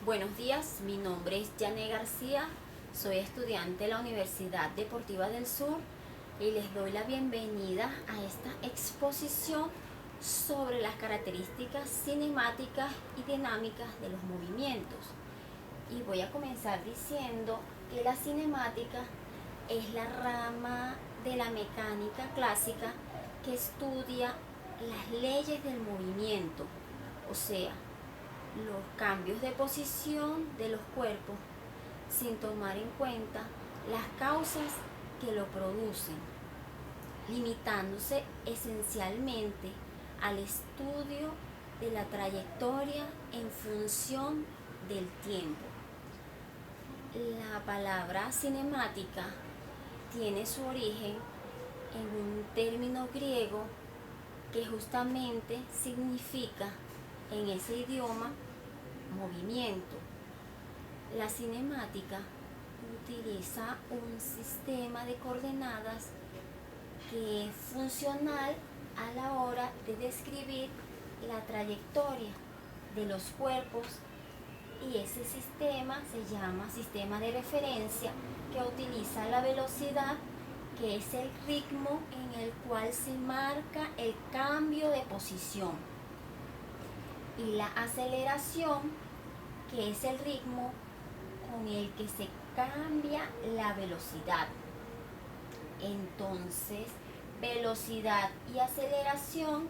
Buenos días, mi nombre es Yané García, soy estudiante de la Universidad Deportiva del Sur y les doy la bienvenida a esta exposición sobre las características cinemáticas y dinámicas de los movimientos. Y voy a comenzar diciendo que la cinemática es la rama de la mecánica clásica que estudia las leyes del movimiento, o sea, los cambios de posición de los cuerpos sin tomar en cuenta las causas que lo producen, limitándose esencialmente al estudio de la trayectoria en función del tiempo. La palabra cinemática tiene su origen en un término griego que justamente significa en ese idioma movimiento. La cinemática utiliza un sistema de coordenadas que es funcional a la hora de describir la trayectoria de los cuerpos, y ese sistema se llama sistema de referencia, que utiliza la velocidad, que es el ritmo en el cual se marca el cambio de posición, y la aceleración, que es el ritmo con el que se cambia la velocidad. Entonces, velocidad y aceleración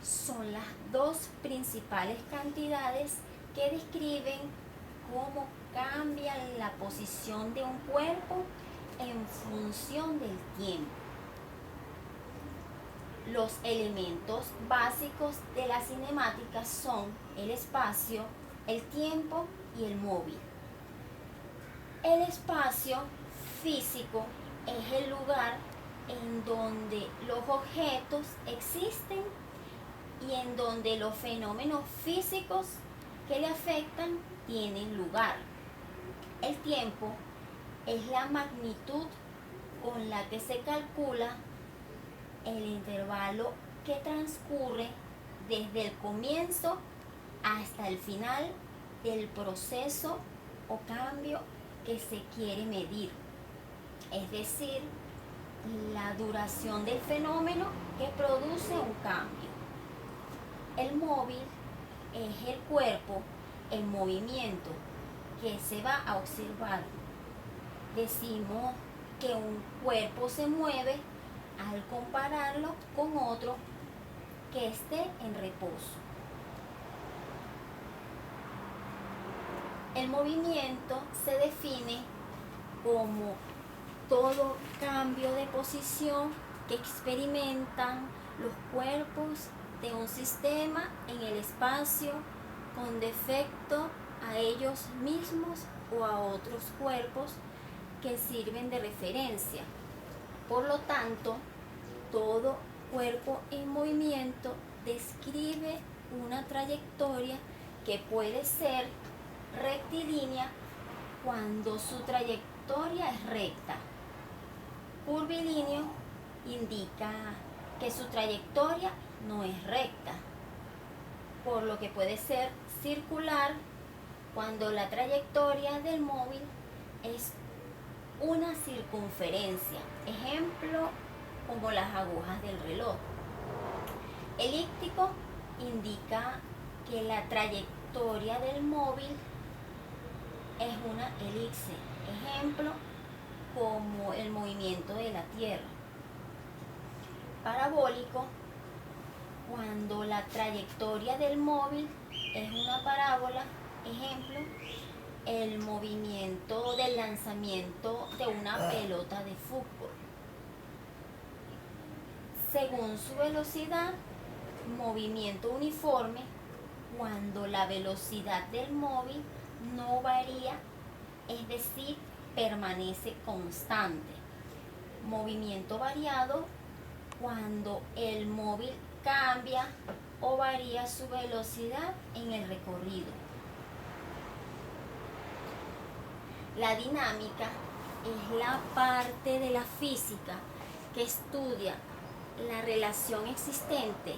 son las dos principales cantidades que describen cómo cambia la posición de un cuerpo en función del tiempo. Los elementos básicos de la cinemática son el espacio, el tiempo y el móvil. El espacio físico es el lugar en donde los objetos existen y en donde los fenómenos físicos que le afectan tienen lugar. El tiempo es la magnitud con la que se calcula el intervalo que transcurre desde el comienzo hasta el final del proceso o cambio que se quiere medir, es decir, la duración del fenómeno que produce un cambio. El móvil es el cuerpo en movimiento que se va a observar. Decimos que un cuerpo se mueve al compararlo con otro que esté en reposo. El movimiento se define como todo cambio de posición que experimentan los cuerpos de un sistema en el espacio con defecto a ellos mismos o a otros cuerpos que sirven de referencia. Por lo tanto, todo cuerpo en movimiento describe una trayectoria que puede ser rectilínea cuando su trayectoria es recta. Curvilíneo indica que su trayectoria no es recta, por lo que puede ser circular cuando la trayectoria del móvil es una circunferencia, ejemplo como las agujas del reloj. Elíptico indica que la trayectoria del móvil es una elipse, ejemplo como el movimiento de la Tierra. Parabólico, cuando la trayectoria del móvil es una parábola, ejemplo, el movimiento del lanzamiento de una pelota de fútbol. Según su velocidad, movimiento uniforme, cuando la velocidad del móvil no varía, es decir, permanece constante. Movimiento variado, cuando el móvil cambia o varía su velocidad en el recorrido. La dinámica es la parte de la física que estudia la relación existente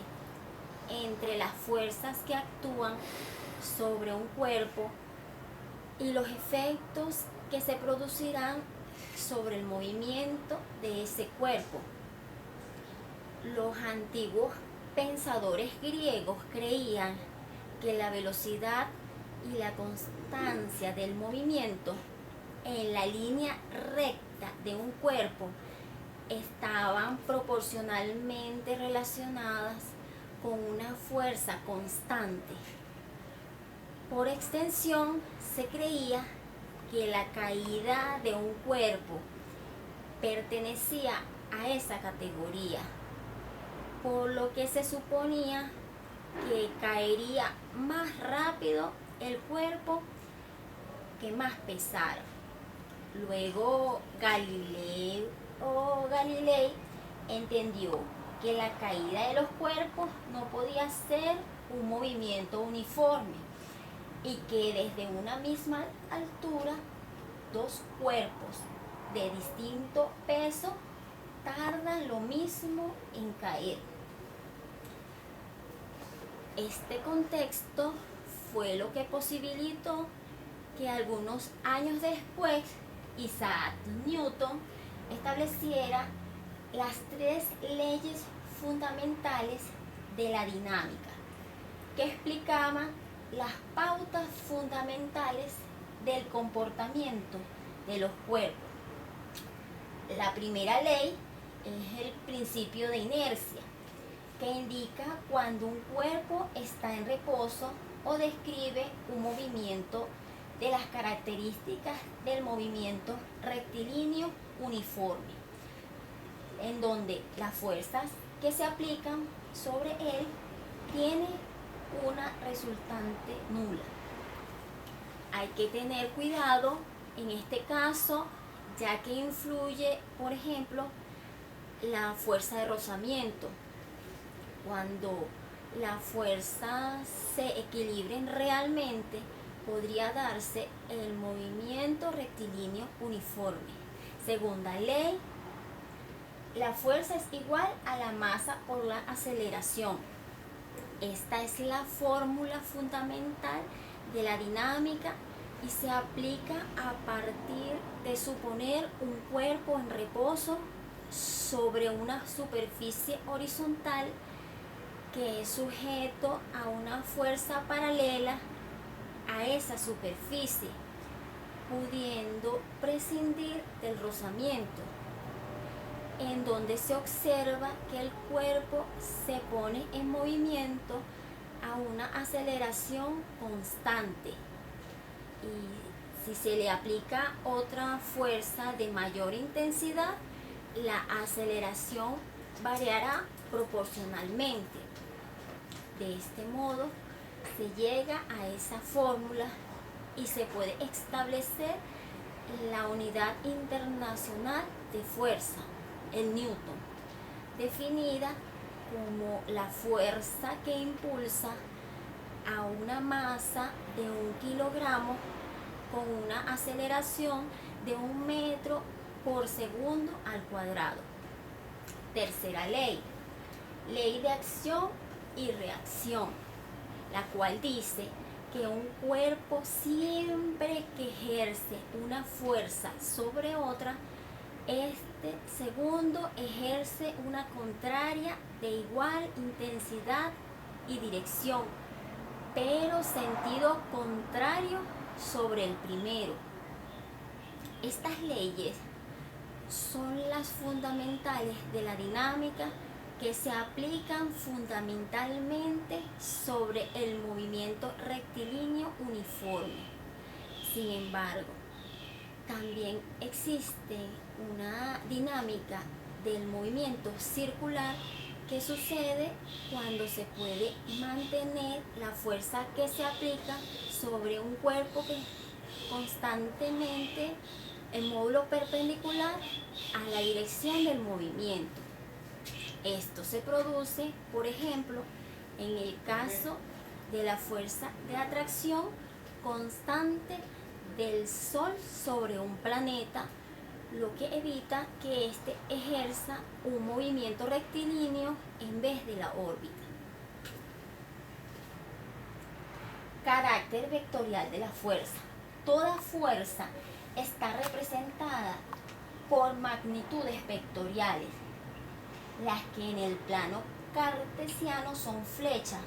entre las fuerzas que actúan sobre un cuerpo y los efectos que se producirán sobre el movimiento de ese cuerpo. Los antiguos pensadores griegos creían que la velocidad y la constancia del movimiento en la línea recta de un cuerpo estaban proporcionalmente relacionadas con una fuerza constante. Por extensión, se creía que la caída de un cuerpo pertenecía a esa categoría, por lo que se suponía que caería más rápido el cuerpo que más pesara. Luego Galilei entendió que la caída de los cuerpos no podía ser un movimiento uniforme y que desde una misma altura dos cuerpos de distinto peso tardan lo mismo en caer. Este contexto fue lo que posibilitó que algunos años después Isaac Newton estableciera las 3 leyes fundamentales de la dinámica, que explicaban las pautas fundamentales del comportamiento de los cuerpos. La primera ley es el principio de inercia, que indica cuando un cuerpo está en reposo o describe un movimiento de las características del movimiento rectilíneo uniforme, en donde las fuerzas que se aplican sobre él tienen una resultante nula. Hay que tener cuidado en este caso, ya que influye, por ejemplo, la fuerza de rozamiento. Cuando las fuerzas se equilibren realmente, podría darse el movimiento rectilíneo uniforme. Segunda ley, la fuerza es igual a la masa por la aceleración. Esta es la fórmula fundamental de la dinámica y se aplica a partir de suponer un cuerpo en reposo sobre una superficie horizontal que es sujeto a una fuerza paralela a esa superficie, pudiendo prescindir del rozamiento, en donde se observa que el cuerpo se pone en movimiento a una aceleración constante. Y si se le aplica otra fuerza de mayor intensidad, la aceleración variará proporcionalmente. De este modo, se llega a esa fórmula y se puede establecer la unidad internacional de fuerza, el Newton, definida como la fuerza que impulsa a una masa de 1 kilogramo con una aceleración de 1 metro por segundo al cuadrado. Tercera ley, ley de acción y reacción, la cual dice que un cuerpo siempre que ejerce una fuerza sobre otra, este segundo ejerce una contraria de igual intensidad y dirección, pero sentido contrario sobre el primero. Estas leyes son las fundamentales de la dinámica que se aplican fundamentalmente sobre el movimiento rectilíneo uniforme. Sin embargo, también existe una dinámica del movimiento circular que sucede cuando se puede mantener la fuerza que se aplica sobre un cuerpo que constantemente en módulo perpendicular a la dirección del movimiento. Esto se produce, por ejemplo, en el caso de la fuerza de atracción constante del Sol sobre un planeta, lo que evita que éste ejerza un movimiento rectilíneo en vez de la órbita. Carácter vectorial de la fuerza. toda fuerza está representada por magnitudes vectoriales, las que en el plano cartesiano son flechas,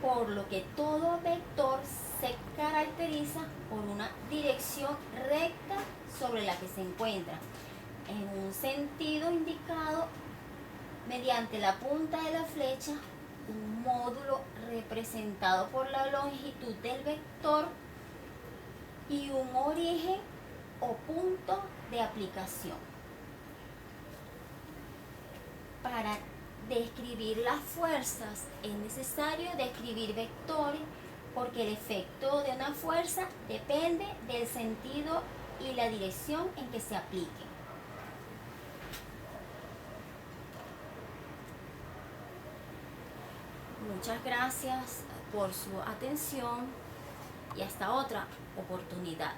por lo que todo vector se caracteriza por una dirección recta sobre la que se encuentra en un sentido indicado mediante la punta de la flecha, un módulo representado por la longitud del vector y un origen o punto de aplicación. Para describir las fuerzas es necesario describir vectores, porque el efecto de una fuerza depende del sentido y la dirección en que se aplique. Muchas gracias por su atención y hasta otra oportunidad.